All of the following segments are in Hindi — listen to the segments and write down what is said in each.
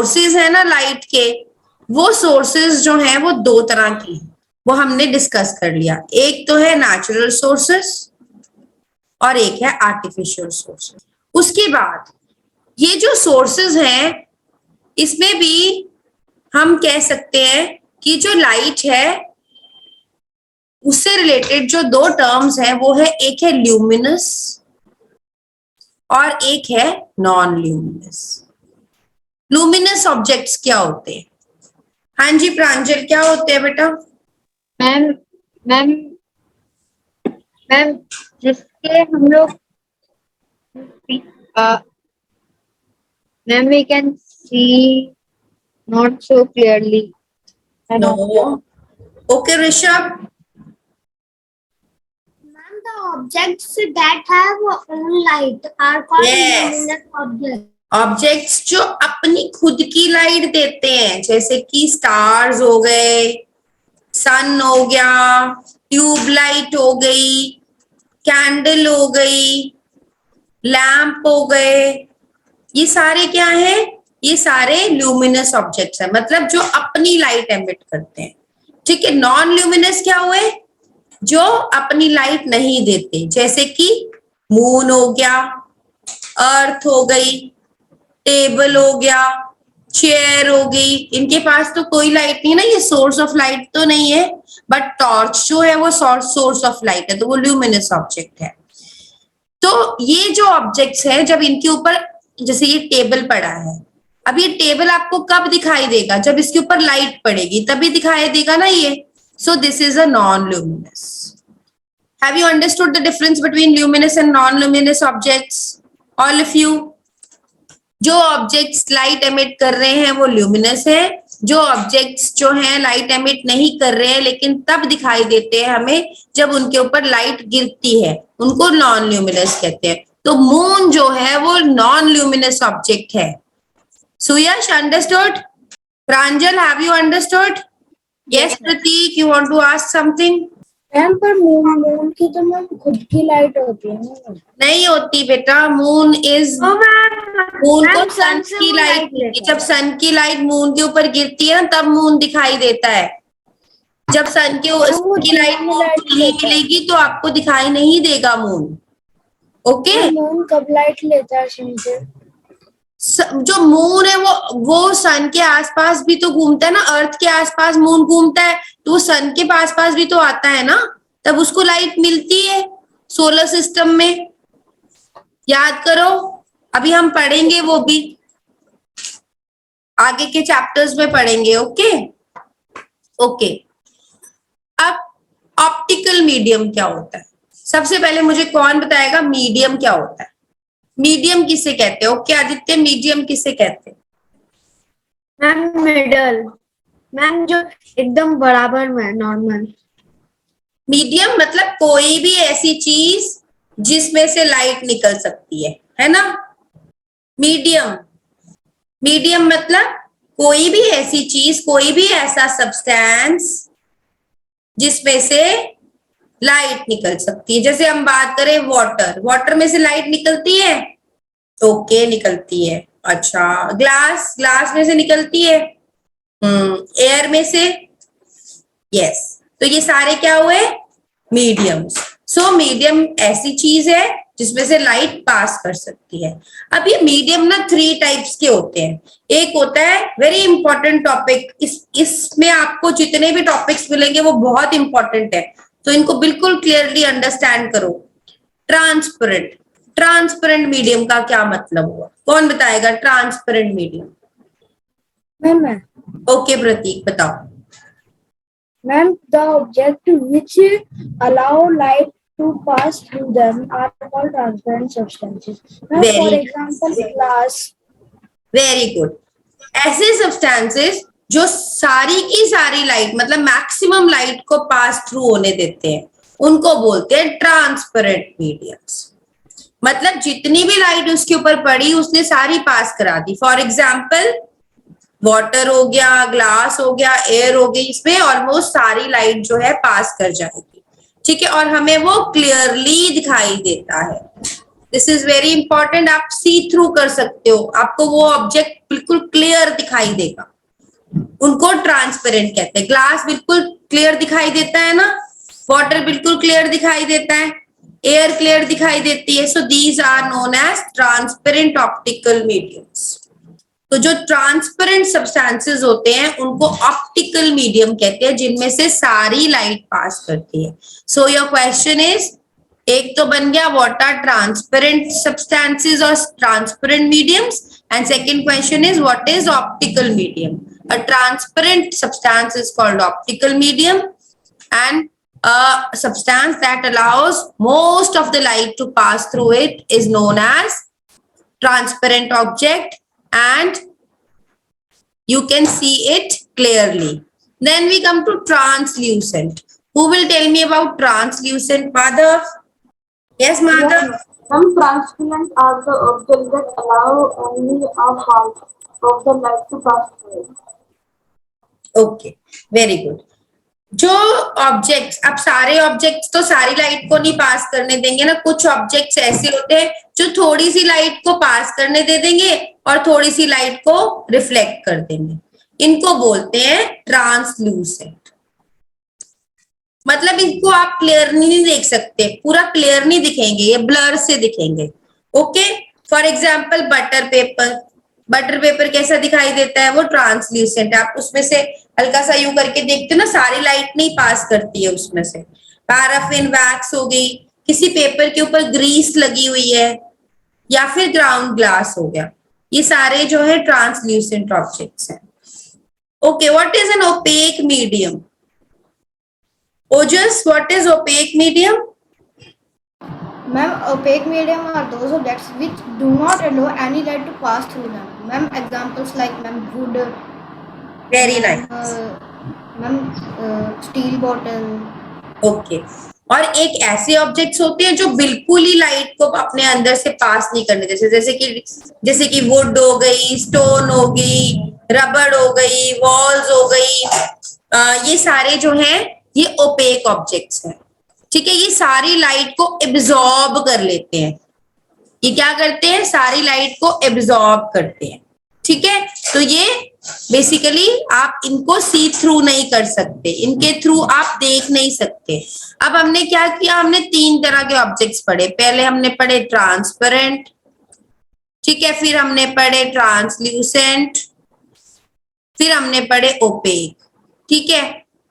सोर्सेज है ना लाइट के, वो सोर्सेज जो हैं वो दो तरह की हैं, वो हमने डिस्कस कर लिया। एक तो है नेचुरल सोर्सेस और एक है आर्टिफिशियल सोर्सेस। उसके बाद ये जो सोर्सेज हैं इसमें भी हम कह सकते हैं कि जो लाइट है उससे रिलेटेड जो दो टर्म्स हैं वो है, एक है ल्यूमिनस और एक है नॉन ल्यूमिनस। लुमिनस ऑब्जेक्ट्स क्या होते हैं? हाँ जी प्रांजल, क्या होते हैं बेटा? मैम मैम मैम जिसके हम लोग ma'am we can see not so clearly. No. Okay Rishabh. Ma'am, the objects that have own light are called Yes. luminous objects. Objects जो अपनी खुद की लाइट देते हैं, जैसे कि स्टार्स हो गए, सन हो गया, ट्यूबलाइट हो गई, कैंडल हो गई, लैंप हो गए, ये सारे क्या है? ये सारे ल्यूमिनस ऑब्जेक्ट्स हैं, मतलब जो अपनी लाइट एमिट करते हैं। ठीक है। नॉन ल्यूमिनस क्या हुए? जो अपनी लाइट नहीं देते, जैसे कि मून हो गया, अर्थ हो गई, टेबल हो गया, चेयर हो गई, इनके पास तो कोई लाइट नहीं है ना, ये सोर्स ऑफ लाइट तो नहीं है, बट टॉर्च जो है वो सोर्स ऑफ लाइट है, तो वो ल्यूमिनस ऑब्जेक्ट है। तो ये जो ऑब्जेक्ट्स है, जब इनके ऊपर, जैसे ये टेबल पड़ा है, अब ये टेबल आपको कब दिखाई देगा? जब इसके ऊपर लाइट पड़ेगी तभी दिखाई देगा ना ये। So this is a non luminous. Have you understood the difference between luminous and non luminous objects? All of you? जो ऑब्जेक्ट्स लाइट एमिट कर रहे हैं वो ल्यूमिनस है, जो ऑब्जेक्ट्स जो हैं लाइट एमिट नहीं कर रहे हैं लेकिन तब दिखाई देते हैं हमें जब उनके ऊपर लाइट गिरती है, उनको नॉन ल्यूमिनस कहते हैं। तो मून जो है वो नॉन ल्यूमिनस ऑब्जेक्ट है। Suyash understood? Pranjal have you understood? Yes Prateek, you want to ask something? Ma'am पर मून की तो मैम खुद की लाइट होती है ना? नहीं होती बेटा, मून इज, मून को सन की लाइट मिलती है। जब सन की लाइट मून के ऊपर गिरती है ना तब मून दिखाई देता है। जब सन की लाइट मून को नहीं मिलेगी तो आपको दिखाई नहीं देगा मून। ओके। मून कब लाइट लेता है सन से? जो मून है वो सन के आसपास भी तो घूमता है ना, अर्थ के आसपास मून घूमता है, तो वो सन के पास भी तो आता है ना, तब उसको लाइट मिलती है सोलर सिस्टम में। याद करो, अभी हम पढ़ेंगे वो भी, आगे के चैप्टर्स में पढ़ेंगे। Okay okay. अब ऑप्टिकल मीडियम क्या होता है? सबसे पहले मुझे कौन बताएगा मीडियम क्या होता है? मीडियम किसे कहते हैं? ओके आदित्य, मीडियम किसे कहते हैं? मैम मिडल, मैम जो एकदम बराबर में, नॉर्मल। मीडियम मतलब कोई भी ऐसी चीज जिसमें से लाइट निकल सकती है ना? मीडियम, मीडियम मतलब कोई भी ऐसी चीज, कोई भी ऐसा सब्सटेंस जिसमें से लाइट निकल सकती है। जैसे हम बात करें वाटर, वाटर में से लाइट निकलती है? ओके निकलती है। अच्छा, ग्लास, ग्लास में से निकलती है? एयर में से? यस। तो ये सारे क्या हुए? मीडियम्स। सो मीडियम ऐसी चीज है जिसमें से लाइट पास कर सकती है। अब ये मीडियम ना 3 टाइप्स के होते हैं। एक होता है वेरी इंपॉर्टेंट टॉपिक, इसमें आपको जितने भी टॉपिक्स मिलेंगे वो बहुत इंपॉर्टेंट है, तो इनको बिल्कुल क्लियरली अंडरस्टैंड करो। ट्रांसपेरेंट, ट्रांसपेरेंट मीडियम का क्या मतलब हुआ? कौन बताएगा ट्रांसपेरेंट मीडियम? मैम ओके प्रतीक बताओ। Ma'am the object which allow light to pass through them are called transparent substances. Now, for example, glass. Very good. ऐसे सब्सटेंसेस जो सारी की सारी लाइट, मतलब मैक्सिमम लाइट को पास थ्रू होने देते हैं, उनको बोलते हैं ट्रांसपेरेंट मीडियम्स। मतलब जितनी भी लाइट उसके ऊपर पड़ी उसने सारी पास करा दी। फॉर एग्जाम्पल वाटर हो गया, ग्लास हो गया, एयर हो गई, इसमें ऑलमोस्ट सारी लाइट जो है पास कर जाएगी। ठीक है, और हमें वो क्लियरली दिखाई देता है। दिस इज वेरी इंपॉर्टेंट, आप सी थ्रू कर सकते हो, आपको वो ऑब्जेक्ट बिल्कुल क्लियर दिखाई देगा, उनको ट्रांसपेरेंट कहते हैं। ग्लास बिल्कुल क्लियर दिखाई देता है ना, वाटर बिल्कुल क्लियर दिखाई देता है, एयर क्लियर दिखाई देती है, so these are known as transparent optical mediums. तो जो ट्रांसपेरेंट सब्सटेंसेस होते हैं उनको ऑप्टिकल मीडियम कहते हैं, जिनमें से सारी लाइट पास करती है। सो योर क्वेश्चन इज, एक तो बन गया व्हाट आर ट्रांसपेरेंट सब्सटेंसेस और transparent mediums, and second question is what is optical medium. A transparent substance is called optical medium, and a substance that allows most of the light to pass through it is known as transparent object, and you can see it clearly. Then we come to translucent. Who will tell me about translucent? Madhav? Yes, Madhav? Some transparent are the objects that allow only a half of the light to pass through it. Okay, very good. जो ऑब्जेक्ट्स, अब सारे ऑब्जेक्ट्स तो सारी लाइट को नहीं पास करने देंगे ना, कुछ ऑब्जेक्ट्स ऐसे होते हैं जो थोड़ी सी लाइट को पास करने दे देंगे और थोड़ी सी लाइट को रिफ्लेक्ट कर देंगे, इनको बोलते हैं ट्रांसलूसेंट। मतलब इनको आप क्लियर नहीं देख सकते, पूरा क्लियर नहीं दिखेंगे, ये ब्लर से दिखेंगे। Okay, for example butter paper, butter paper कैसा दिखाई देता है, वो ट्रांसल्यूसेंट है, आप उसमें से हल्का सा यूं करके देखते हो ना, सारी लाइट नहीं पास करती है उसमें से। पैराफिन वैक्स हो गई, किसी पेपर के ऊपर ग्रीस लगी हुई है, या फिर ग्राउंड ग्लास हो गया, ये सारे जो है ट्रांसल्यूसेंट ऑब्जेक्ट्स हैं। Okay, what is an opaque medium? Ojas, what is opaque medium? Ma'am, opaque medium are those objects which do not allow any light to pass through them. Ma'am, examples like ma'am wood, very nice. ma'am steel bottle. Okay, और एक ऐसे ऑब्जेक्ट्स होते हैं जो बिल्कुल ही लाइट को अपने अंदर से पास नहीं करने देते, जैसे कि वुड हो गई, स्टोन हो गई, रबड़ हो गई, वॉल्स हो गई, ये सारे जो हैं ये ओपेक ऑब्जेक्ट्स हैं। ठीक है, ये सारी लाइट को एब्जॉर्ब कर लेते हैं, ये क्या करते हैं, सारी लाइट को एब्जॉर्ब करते हैं। ठीक है, तो ये बेसिकली आप इनको सी थ्रू नहीं कर सकते, इनके थ्रू आप देख नहीं सकते। अब हमने क्या किया, हमने तीन तरह के ऑब्जेक्ट्स पढ़े। पहले हमने पढ़े ट्रांसपेरेंट, ठीक है, फिर हमने पढ़े ट्रांसल्यूसेंट, फिर हमने पढ़े ओपेक। ठीक है,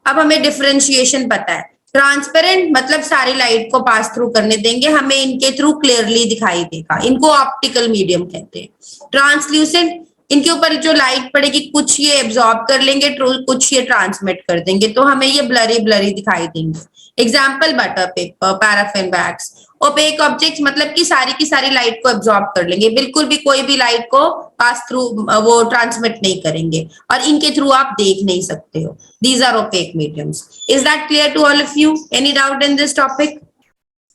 अब हमें डिफरेंशिएशन पता है। ट्रांसपेरेंट मतलब सारी लाइट को पास थ्रू करने देंगे, हमें इनके थ्रू क्लियरली दिखाई देगा, इनको ऑप्टिकल मीडियम कहते हैं। ट्रांसल्यूसेंट, इनके ऊपर जो लाइट पड़ेगी कुछ ये एब्जॉर्ब कर लेंगे, कुछ ये ट्रांसमिट कर देंगे, तो हमें ये ब्लरी ब्लरी दिखाई देंगे। Example butter paper, paraffin wax. Opaque objects मतलब कि सारी की सारी लाइट को एब्जॉर्ब कर लेंगे, बिल्कुल भी कोई भी लाइट को पास थ्रू वो ट्रांसमिट नहीं करेंगे, और इनके थ्रू आप देख नहीं सकते हो। These are opaque mediums. Is that clear to all of you? Any doubt in this topic?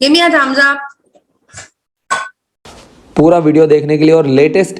Give me a thumbs up. पूरा वीडियो देखने के लिए और लेटेस्ट